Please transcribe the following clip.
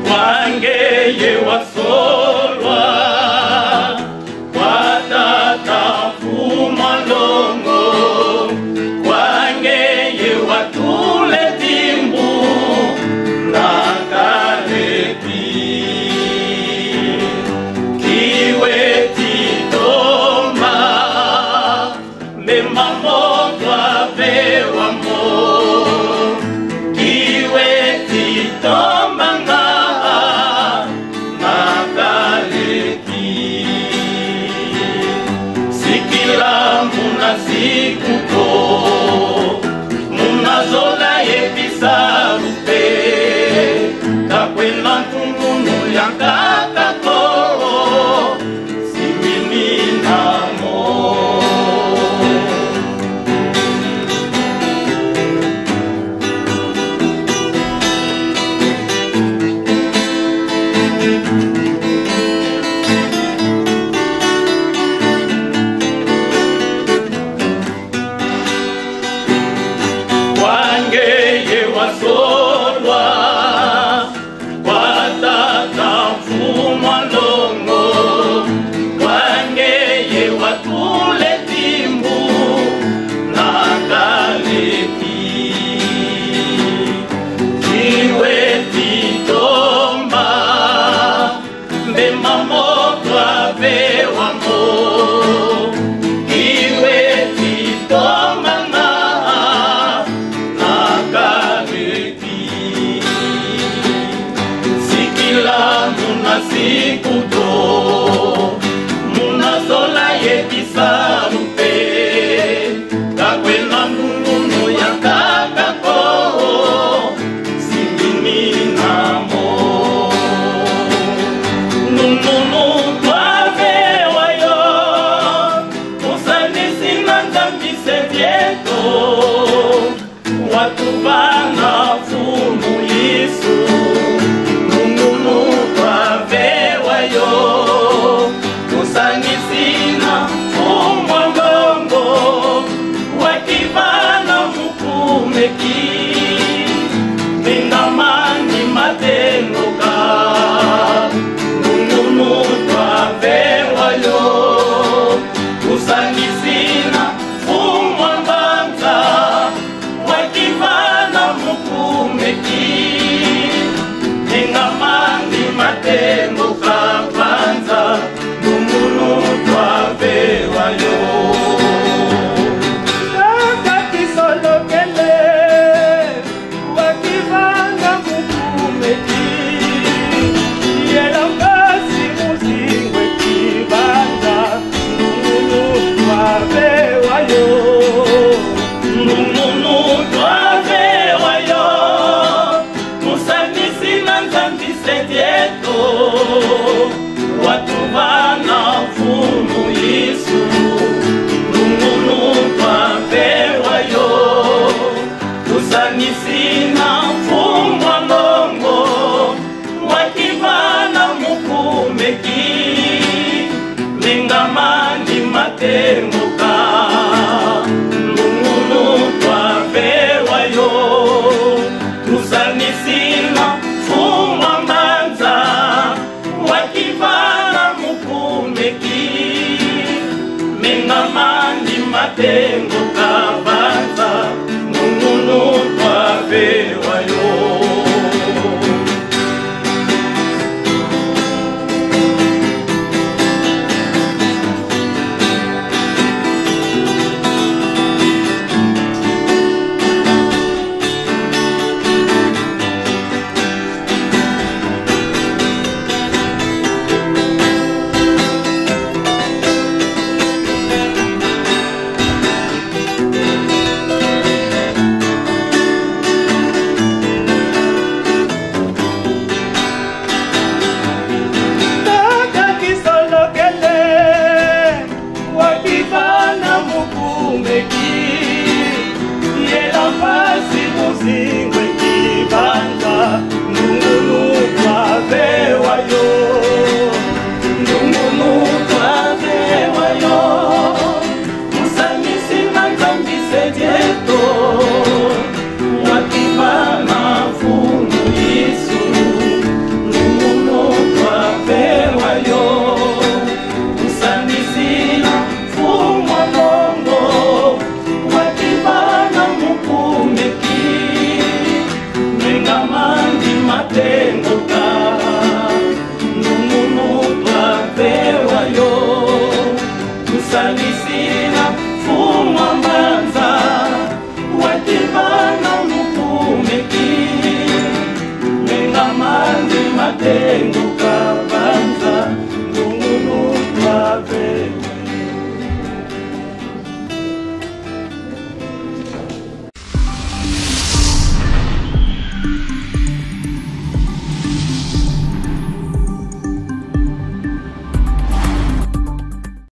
Wangeye wasolwa watatafuma longo, wangeye watule timbu na kaleti, kiwe titoma mema motwa vewa mo, kiwe titoma sikuko munazola yebisarupe kakwena tungunu yankakako simininamo. Wangeye wasolwa watatafuma longo, wangeye watule timbu na kaleti, kiwe titomba mbema motwa vewa mo, kiwe titomba sikuto munazola yebisarupe kakwena nungunu yankakako simininamo. Nungunu twavewayo usanisina nzambise vyeto watu vana fumu Yesu. Kusangisina fumwa ngongo wakivana mukumeki mingamani matengoka nungunu twavewayo. Kusangisina fumwa mbanza wakivana mukumeki mingamani matengoka panza nungunu twavewayo. Nakakisolokele wakivanga mukumeki yelangasi muzingwe kibanda nungunu twavewayo. Nungunu twavewayo musanisina nzambise vyeto watu vana fumu Yesu. Nungunu twavewayo kusanisina fumwa longo wakivana mukumeki mingamani matengoka nungunu twavewayo kusanisina fumwa mbanza wakivana mukumeki mingamani matengoka banza nungunu twavewayo. matengo